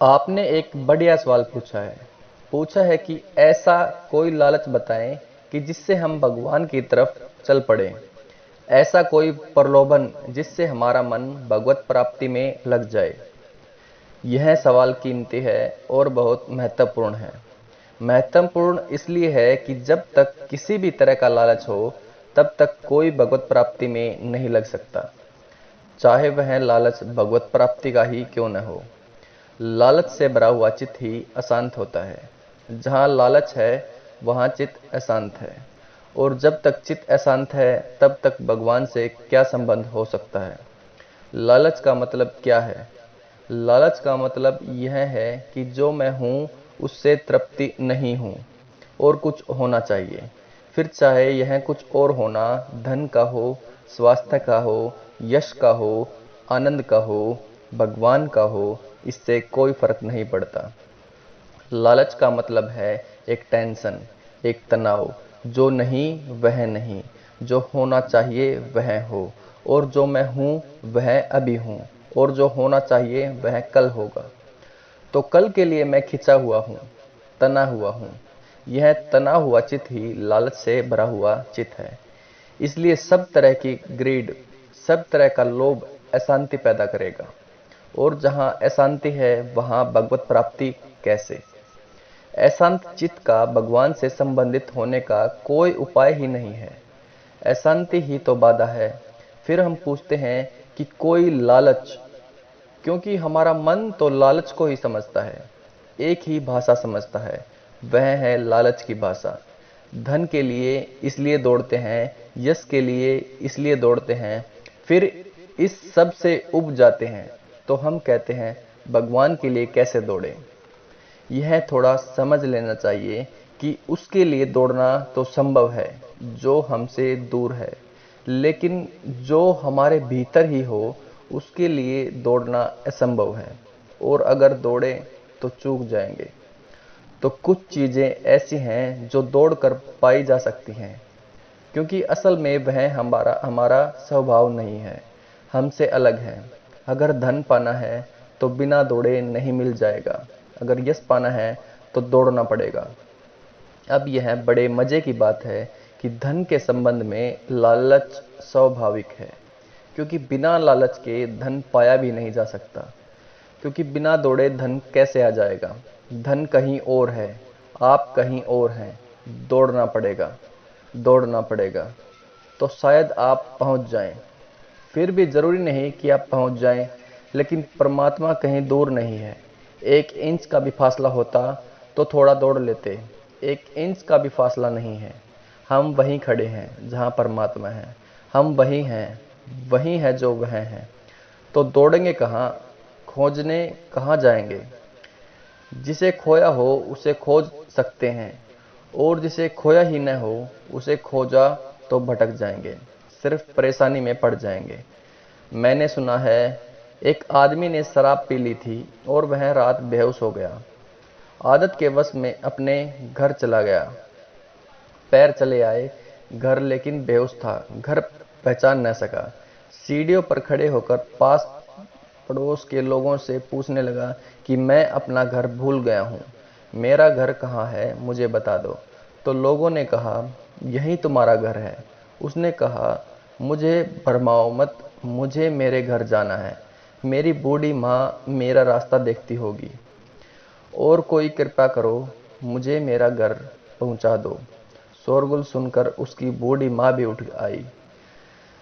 आपने एक बढ़िया सवाल पूछा है कि ऐसा कोई लालच बताएं कि जिससे हम भगवान की तरफ चल पड़े। ऐसा कोई प्रलोभन जिससे हमारा मन भगवत प्राप्ति में लग जाए। यह सवाल कीमती है और बहुत महत्वपूर्ण है। महत्वपूर्ण इसलिए है कि जब तक किसी भी तरह का लालच हो तब तक कोई भगवत प्राप्ति में नहीं लग सकता, चाहे वह लालच भगवत प्राप्ति का ही क्यों न हो। लालच से भरा हुआ चित्त ही अशांत होता है। जहाँ लालच है वहाँ चित्त अशांत है, और जब तक चित्त अशांत है तब तक भगवान से क्या संबंध हो सकता है। लालच का मतलब क्या है? लालच का मतलब यह है कि जो मैं हूँ उससे तृप्ति नहीं हूँ और कुछ होना चाहिए। फिर चाहे यह कुछ और होना धन का हो, स्वास्थ्य का हो, यश का हो, आनंद का हो, भगवान का हो, इससे कोई फर्क नहीं पड़ता। लालच का मतलब है एक टेंशन, एक तनाव। जो नहीं वह नहीं, जो होना चाहिए वह हो, और जो मैं हूँ वह अभी हूँ, और जो होना चाहिए वह कल होगा। तो कल के लिए मैं खिंचा हुआ हूँ, तना हुआ हूँ। यह तना हुआ चित्त ही लालच से भरा हुआ चित्त है। इसलिए सब तरह की ग्रीड, सब तरह का लोभ अशांति पैदा करेगा, और जहाँ अशांति है वहाँ भगवत प्राप्ति कैसे? अशांत चित्त का भगवान से संबंधित होने का कोई उपाय ही नहीं है। अशांति ही तो बाधा है। फिर हम पूछते हैं कि कोई लालच, क्योंकि हमारा मन तो लालच को ही समझता है, एक ही भाषा समझता है, वह है लालच की भाषा। धन के लिए इसलिए दौड़ते हैं, यश के लिए इसलिए दौड़ते हैं, फिर इस सब से उब जाते हैं तो हम कहते हैं भगवान के लिए कैसे दौड़ें। यह थोड़ा समझ लेना चाहिए कि उसके लिए दौड़ना तो संभव है जो हमसे दूर है, लेकिन जो हमारे भीतर ही हो उसके लिए दौड़ना असंभव है, और अगर दौड़े तो चूक जाएंगे। तो कुछ चीज़ें ऐसी हैं जो दौड़ कर पाई जा सकती हैं, क्योंकि असल में वह हमारा हमारा स्वभाव नहीं है, हमसे अलग है। अगर धन पाना है तो बिना दौड़े नहीं मिल जाएगा, अगर यश पाना है तो दौड़ना पड़ेगा। अब यह बड़े मजे की बात है कि धन के संबंध में लालच स्वाभाविक है, क्योंकि बिना लालच के धन पाया भी नहीं जा सकता। क्योंकि बिना दौड़े धन कैसे आ जाएगा? धन कहीं और है, आप कहीं और हैं। दौड़ना पड़ेगा, दौड़ना पड़ेगा, तो शायद आप पहुंच जाएं। फिर भी जरूरी नहीं कि आप पहुंच जाएं, लेकिन परमात्मा कहीं दूर नहीं है। 1 इंच का भी फासला होता तो थोड़ा दौड़ लेते। 1 इंच का भी फासला नहीं है। हम वहीं खड़े हैं जहां परमात्मा है। हम वही हैं जो वह हैं। तो दौड़ेंगे कहाँ? खोजने कहाँ जाएंगे? जिसे खोया हो उसे खोज सकते हैं, और जिसे खोया ही न हो उसे खोजा तो भटक जाएंगे, सिर्फ परेशानी में पड़ जाएंगे। मैंने सुना है एक आदमी ने शराब पी ली थी और वह रात बेहोश हो गया। आदत के वश में अपने घर चला गया। पैर चले आए घर, लेकिन बेहोश था। घर पहचान न सका। सीढ़ियों पर खड़े होकर पास पड़ोस के लोगों से पूछने लगा कि मैं अपना घर भूल गया हूँ, मेरा घर कहाँ है, मुझे बता दो। तो लोगों ने कहा यही तुम्हारा घर है। उसने कहा मुझे भरमाओ मत, मुझे मेरे घर जाना है। मेरी बूढ़ी माँ मेरा रास्ता देखती होगी, और कोई कृपा करो, मुझे मेरा घर पहुंचा दो। शोरगुल सुनकर उसकी बूढ़ी माँ भी उठ आई।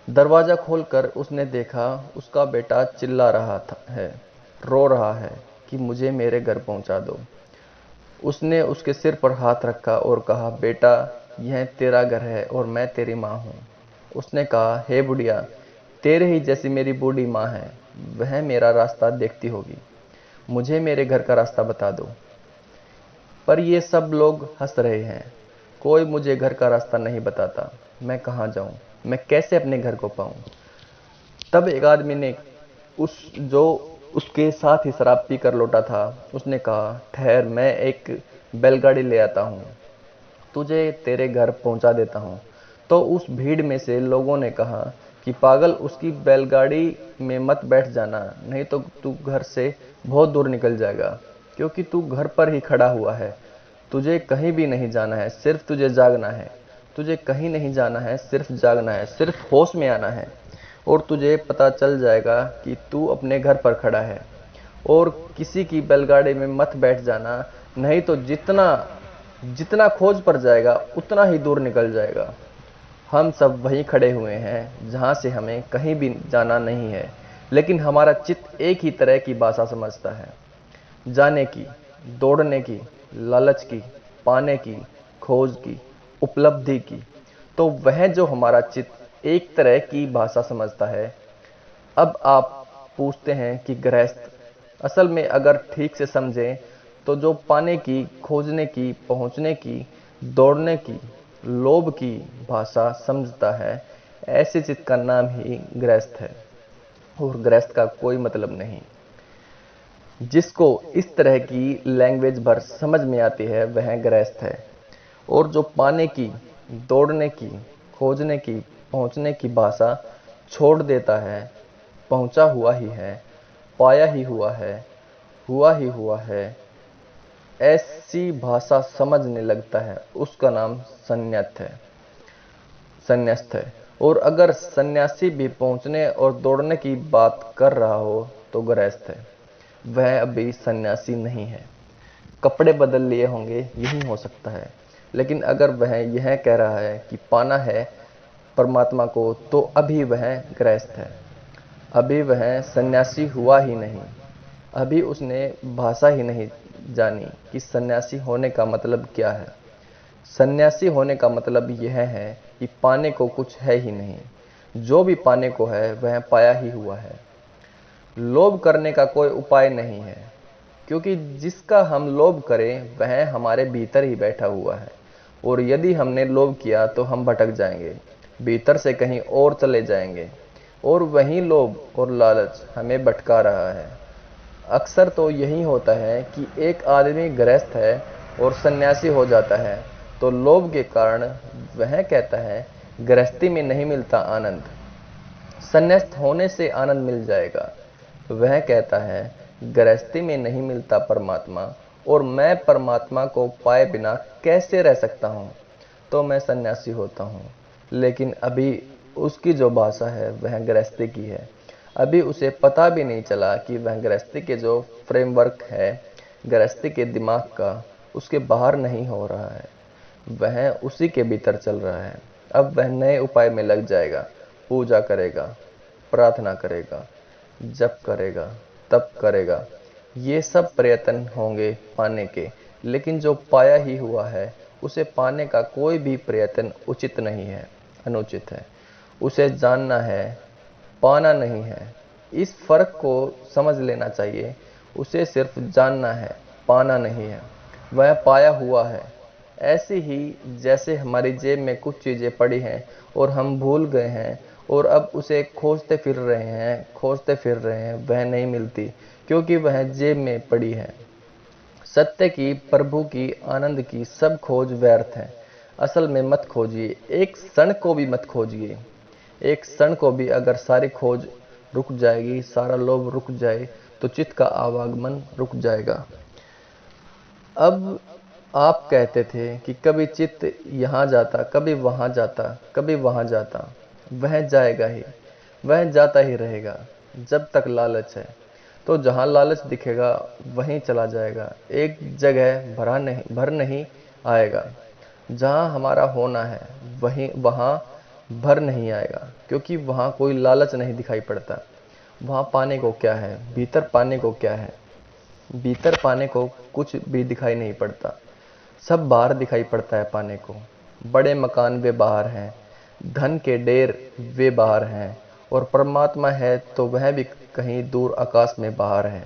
दरवाजा खोलकर उसने देखा उसका बेटा चिल्ला रहा है, रो रहा है कि मुझे मेरे घर पहुंचा दो। उसने उसके सिर पर हाथ रखा और कहा, बेटा यह तेरा घर है और मैं तेरी माँ हूँ। उसने कहा, हे बुढ़िया, तेरे ही जैसी मेरी बूढ़ी माँ है, वह मेरा रास्ता देखती होगी, मुझे मेरे घर का रास्ता बता दो। पर ये सब लोग हंस रहे हैं। कोई मुझे घर का रास्ता नहीं बताता। मैं कहाँ जाऊं? मैं कैसे अपने घर को पाऊं? तब एक आदमी ने जो उसके साथ ही शराब पी कर लौटा था, उसने कहा, ठहर, मैं एक बैलगाड़ी ले आता हूँ, तुझे तेरे घर पहुंचा देता हूँ। तो उस भीड़ में से लोगों ने कहा कि पागल, उसकी बैलगाड़ी में मत बैठ जाना, नहीं तो तू घर से बहुत दूर निकल जाएगा, क्योंकि तू घर पर ही खड़ा हुआ है। तुझे कहीं भी नहीं जाना है, सिर्फ तुझे जागना है। तुझे कहीं नहीं जाना है, सिर्फ जागना है, सिर्फ होश में आना है, और तुझे पता चल जाएगा कि तू अपने घर पर खड़ा है। और किसी की बैलगाड़ी में मत बैठ जाना, नहीं तो जितना जितना खोज पर जाएगा उतना ही दूर निकल जाएगा। हम सब वहीं खड़े हुए हैं जहां से हमें कहीं भी जाना नहीं है, लेकिन हमारा चित्त एक ही तरह की भाषा समझता है, जाने की, दौड़ने की, लालच की, पाने की, खोज की, उपलब्धि की। तो वह जो हमारा चित्त एक तरह की भाषा समझता है। अब आप पूछते हैं कि गृहस्थ असल में अगर ठीक से समझें तो जो पाने की, खोजने की, पहुंचने की, दौड़ने की, लोभ की भाषा समझता है, ऐसे चित्त का नाम ही गृहस्थ है। और गृहस्थ का कोई मतलब नहीं। जिसको इस तरह की लैंग्वेज भर समझ में आती है वह गृहस्थ है। और जो पाने की, दौड़ने की, खोजने की, पहुंचने की भाषा छोड़ देता है, पहुंचा हुआ ही है, पाया ही हुआ ही हुआ है, ऐसी भाषा समझने लगता है, उसका नाम संन्यास्त है। और अगर सन्यासी भी पहुंचने और दौड़ने की बात कर रहा हो तो गृहस्थ है, वह अभी सन्यासी नहीं है। कपड़े बदल लिए होंगे, यही हो सकता है, लेकिन अगर वह यह कह रहा है कि पाना है परमात्मा को, तो अभी वह गृहस्थ है। अभी वह सन्यासी हुआ ही नहीं। अभी उसने भाषा ही नहीं जानी कि सन्यासी होने का मतलब क्या है। सन्यासी होने का मतलब यह है कि पाने को कुछ है ही नहीं, जो भी पाने को है वह पाया ही हुआ है। लोभ करने का कोई उपाय नहीं है, क्योंकि जिसका हम लोभ करें वह हमारे भीतर ही बैठा हुआ है, और यदि हमने लोभ किया तो हम भटक जाएंगे, भीतर से कहीं और चले जाएंगे, और वही लोभ और लालच हमें भटका रहा है। अक्सर तो यही होता है कि एक आदमी गृहस्थ है और सन्यासी हो जाता है, तो लोभ के कारण वह कहता है गृहस्थी में नहीं मिलता आनंद, सन्यास्त होने से आनंद मिल जाएगा। वह कहता है गृहस्थी में नहीं मिलता परमात्मा, और मैं परमात्मा को पाए बिना कैसे रह सकता हूँ, तो मैं सन्यासी होता हूँ। लेकिन अभी उसकी जो भाषा है वह गृहस्थी की है। अभी उसे पता भी नहीं चला कि वह गृहस्थी के जो फ्रेमवर्क है, गृहस्थी के दिमाग का, उसके बाहर नहीं हो रहा है, वह उसी के भीतर चल रहा है। अब वह नए उपाय में लग जाएगा, पूजा करेगा, प्रार्थना करेगा, जप करेगा, तप करेगा। ये सब प्रयत्न होंगे पाने के, लेकिन जो पाया ही हुआ है उसे पाने का कोई भी प्रयत्न उचित नहीं है, अनुचित है। उसे जानना है, पाना नहीं है। इस फर्क को समझ लेना चाहिए। उसे सिर्फ जानना है, पाना नहीं है। वह पाया हुआ है। ऐसे ही जैसे हमारी जेब में कुछ चीजें पड़ी हैं और हम भूल गए हैं, और अब उसे खोजते फिर रहे हैं, वह नहीं मिलती, क्योंकि वह जेब में पड़ी है। सत्य की, प्रभु की, आनंद की सब खोज व्यर्थ है। असल में मत खोजिए, एक क्षण को भी मत खोजिए। एक क्षण को भी अगर सारी खोज रुक जाएगी, सारा लोभ रुक जाए, तो चित्त का आवागमन रुक जाएगा। अब आप कहते थे कि कभी चित्त यहाँ जाता, कभी वहाँ जाता, कभी वहाँ जाता। वह जाएगा ही, वह जाता ही रहेगा जब तक लालच है। तो जहाँ लालच दिखेगा वहीं चला जाएगा, एक जगह भर नहीं आएगा। जहाँ हमारा होना है वहीं वहाँ भर नहीं आएगा, क्योंकि वहाँ कोई लालच नहीं दिखाई पड़ता। वहाँ पाने को क्या है, भीतर पाने को क्या है? भीतर पाने को कुछ भी दिखाई नहीं पड़ता, सब बाहर दिखाई पड़ता है पाने को। बड़े मकान वे बाहर हैं, धन के ढेर वे बाहर हैं, और परमात्मा है तो वह भी कहीं दूर आकाश में बाहर है।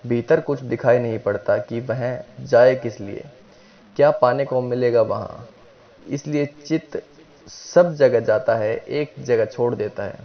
भीतर कुछ दिखाई नहीं पड़ता कि वह जाए किस लिए, क्या पाने को मिलेगा वहाँ। इसलिए चित्त सब जगह जाता है, एक जगह छोड़ देता है।